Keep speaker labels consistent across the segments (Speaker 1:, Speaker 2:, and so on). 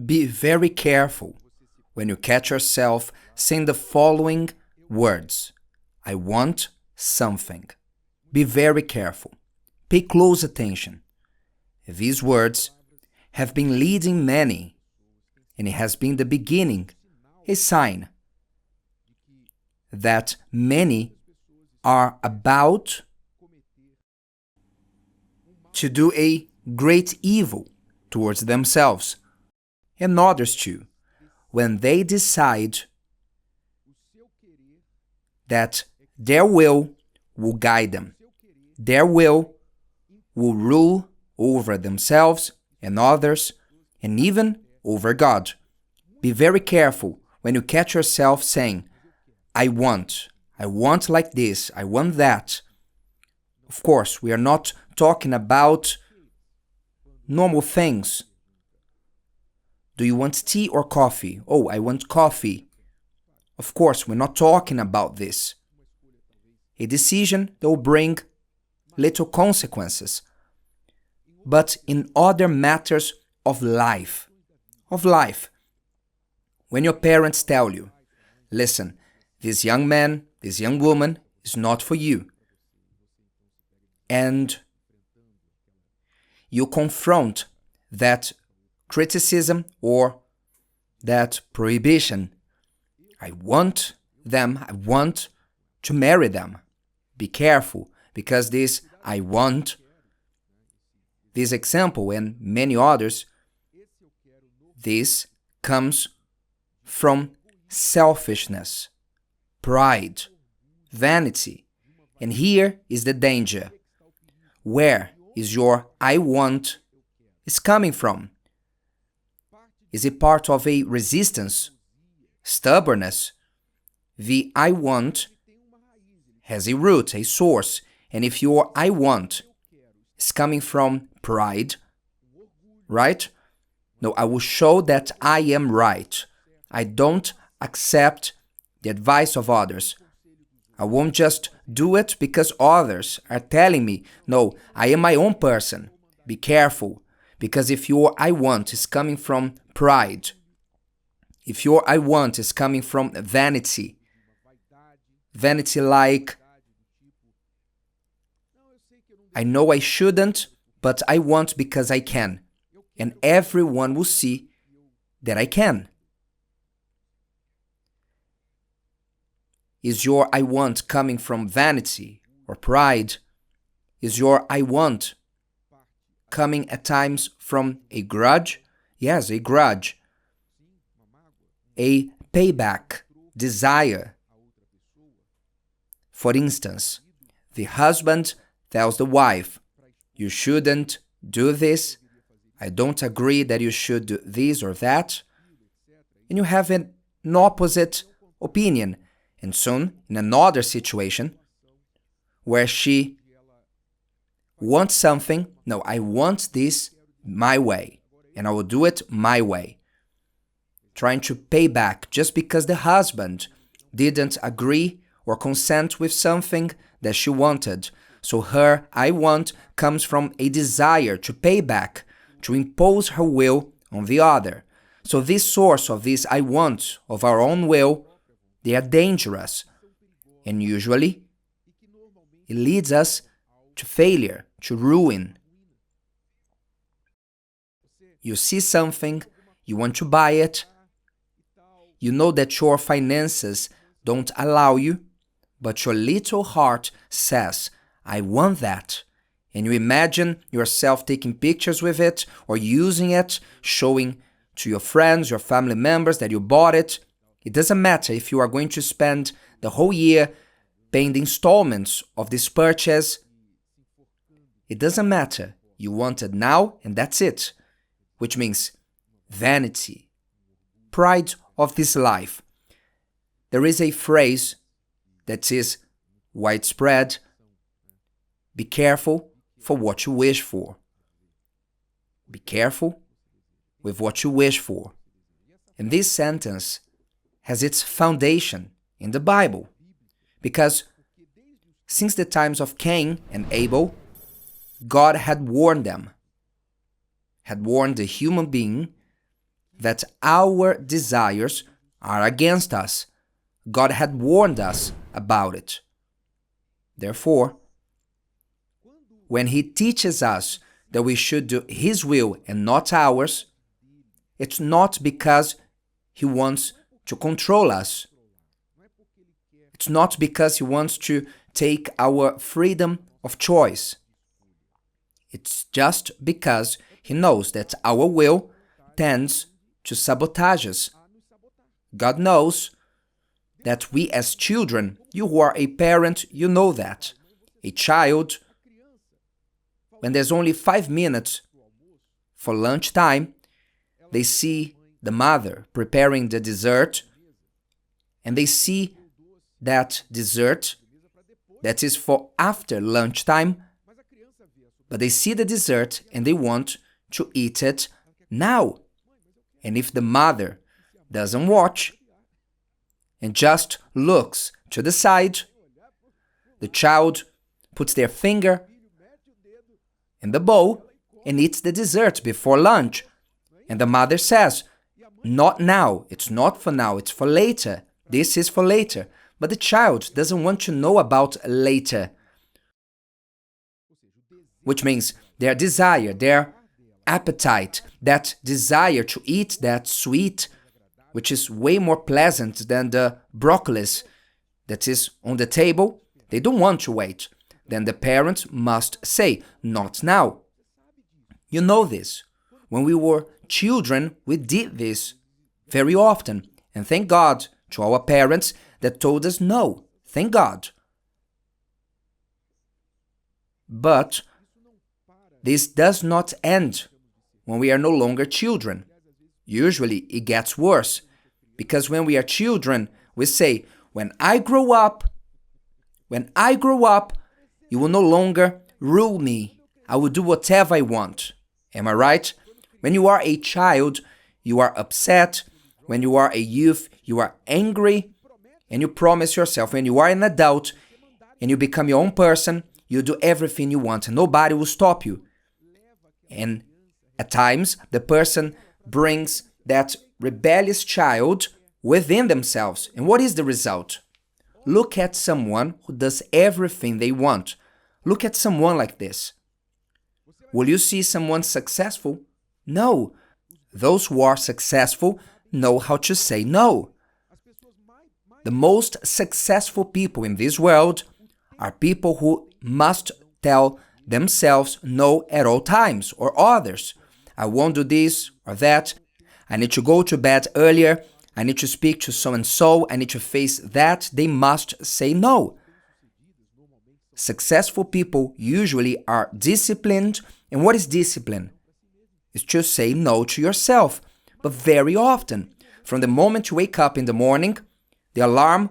Speaker 1: Be very careful when you catch yourself saying the following words: I want something. Be very careful. Pay close attention. These words have been leading many, and it has been the beginning, a sign that many are about to do a great evil towards themselves and others too, when they decide that their will guide them. Their will rule over themselves and others, and even over God. Be very careful when you catch yourself saying, I want like this, I want that. Of course, we are not talking about normal things. Do you want tea or coffee? Oh, I want coffee. Of course, we're not talking about this. A decision that will bring little consequences. But in other matters of life, when your parents tell you, listen, this young man, this young woman is not for you, and you confront that criticism or that prohibition, I want to marry them. Be careful, because this I want, this example and many others, this comes from selfishness, pride, vanity. And here is the danger. Where is your I want is coming from? Is it part of a resistance, stubbornness? The I want has a root, a source, and if your I want is coming from pride, right? No, I will show that I am right. I don't accept the advice of others. I won't just do it because others are telling me. No, I am my own person. Be careful, because if your I want is coming from pride, if your I want is coming from vanity like, I know I shouldn't, but I want because I can, and everyone will see that I can. Is your I want coming from vanity or pride? Is your I want coming at times from a grudge? Yes, a grudge. A payback desire. For instance, the husband tells the wife, you shouldn't do this, I don't agree that you should do this or that, and you have an opposite opinion. And soon, in another situation, where she wants something, no, I want this my way, and I will do it my way. Trying to pay back just because the husband didn't agree or consent with something that she wanted. So her I want comes from a desire to pay back, to impose her will on the other. So this source of this I want, of our own will, they are dangerous, and usually it leads us to failure, to ruin. You see something, you want to buy it, you know that your finances don't allow you, but your little heart says, I want that. And you imagine yourself taking pictures with it or using it, showing to your friends, your family members that you bought it. It doesn't matter if you are going to spend the whole year paying the installments of this purchase. It doesn't matter. You want it now and that's it. Which means vanity, pride of this life. There is a phrase that is widespread. Be careful for what you wish for. Be careful with what you wish for. And this sentence has its foundation in the Bible, because since the times of Cain and Abel, God had warned them, had warned the human being that our desires are against us. God had warned us about it. Therefore, when He teaches us that we should do His will and not ours, it's not because He wants to control us. It's not because He wants to take our freedom of choice. It's just because He knows that our will tends to sabotage us. God knows that we as children, you who are a parent, you know that. A child, when there's only 5 minutes for lunchtime, they see the mother preparing the dessert, and they see that dessert that is for after lunchtime, but they see the dessert and they want to eat it now. And if the mother doesn't watch and just looks to the side, the child puts their finger in the bowl and eats the dessert before lunch. And the mother says, not now, it's not for now, it's for later. This is for later. But the child doesn't want to know about later. Which means their desire, their appetite, that desire to eat that sweet, which is way more pleasant than the broccoli that is on the table, they don't want to wait. Then the parent must say, not now. You know this. When we were children, we did this very often. And thank God to our parents that told us no. Thank God. But this does not end when we are no longer children. Usually it gets worse, because when we are children, we say, when I grow up, you will no longer rule me. I will do whatever I want. Am I right? When you are a child, you are upset. When you are a youth, you are angry. And you promise yourself, when you are an adult and you become your own person, you do everything you want and nobody will stop you. And at times, the person brings that rebellious child within themselves. And what is the result? Look at someone who does everything they want. Look at someone like this. Will you see someone successful? No. Those who are successful know how to say no. The most successful people in this world are people who must tell themselves no at all times, or others. I won't do this or that. I need to go to bed earlier. I need to speak to so-and-so. I need to face that. They must say no. Successful people usually are disciplined. And what is discipline? It's to say no to yourself. But very often, from the moment you wake up in the morning, the alarm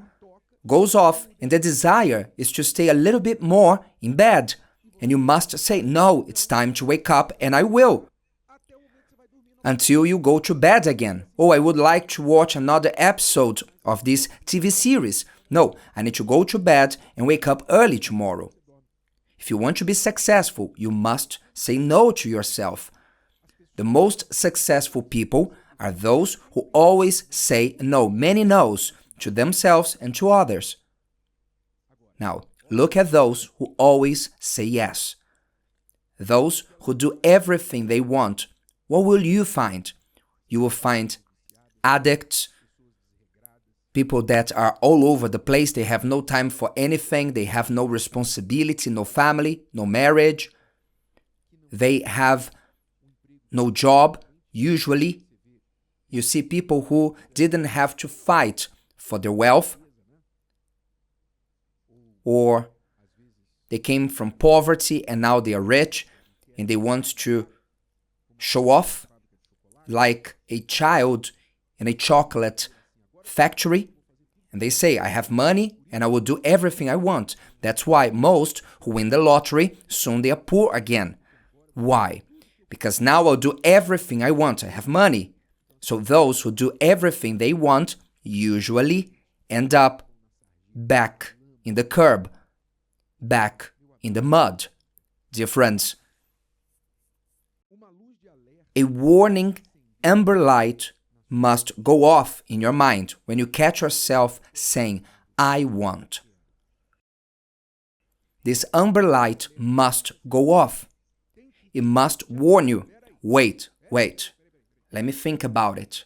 Speaker 1: goes off and the desire is to stay a little bit more in bed. And you must say, no, it's time to wake up, and I will. Until you go to bed again. Oh, I would like to watch another episode of this TV series. No, I need to go to bed and wake up early tomorrow. If you want to be successful, you must say no to yourself. The most successful people are those who always say no, many no's, to themselves and to others. Now, look at those who always say yes. Those who do everything they want. What will you find? You will find addicts, people that are all over the place. They have no time for anything. They have no responsibility, no family, no marriage. They have no job. Usually, you see people who didn't have to fight for their wealth, or they came from poverty and now they are rich and they want to show off like a child in a chocolate factory. And they say, I have money and I will do everything I want. That's why most who win the lottery, soon they are poor again. Why? Because now I'll do everything I want. I have money. So those who do everything they want usually end up back in the curb, back in the mud. Dear friends, a warning amber light must go off in your mind when you catch yourself saying, I want. This amber light must go off. It must warn you, wait, let me think about it.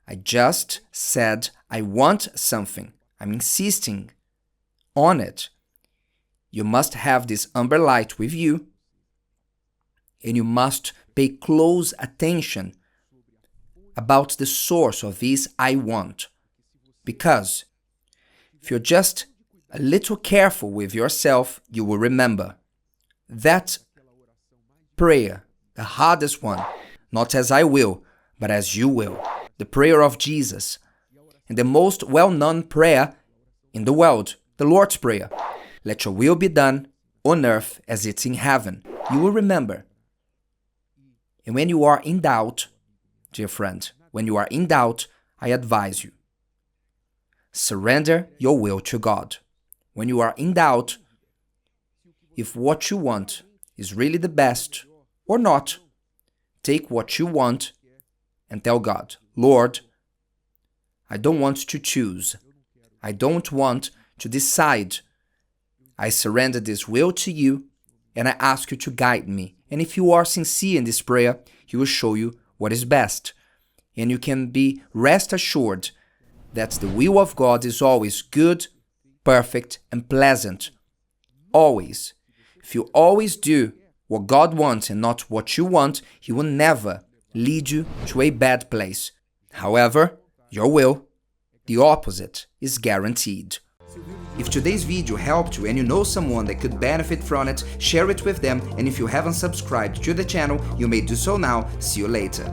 Speaker 1: I just said I want something. I'm insisting on it. You must have this amber light with you, and you must pay close attention about the source of this I want. Because if you're just a little careful with yourself, you will remember that prayer, the hardest one, not as I will, but as you will, the prayer of Jesus, and the most well-known prayer in the world, the Lord's Prayer. Let your will be done on earth as it's in heaven. You will remember. And when you are in doubt, dear friend, when you are in doubt, I advise you, surrender your will to God. When you are in doubt, if what you want is really the best or not, take what you want and tell God, Lord, I don't want to choose. I don't want to decide. I surrender this will to you, and I ask you to guide me. And if you are sincere in this prayer, He will show you what is best. And you can be rest assured that the will of God is always good, perfect, and pleasant. Always. If you always do what God wants and not what you want, He will never lead you to a bad place. However, your will, the opposite, is guaranteed. If today's video helped you and you know someone that could benefit from it, share it with them, and if you haven't subscribed to the channel, you may do so now. See you later.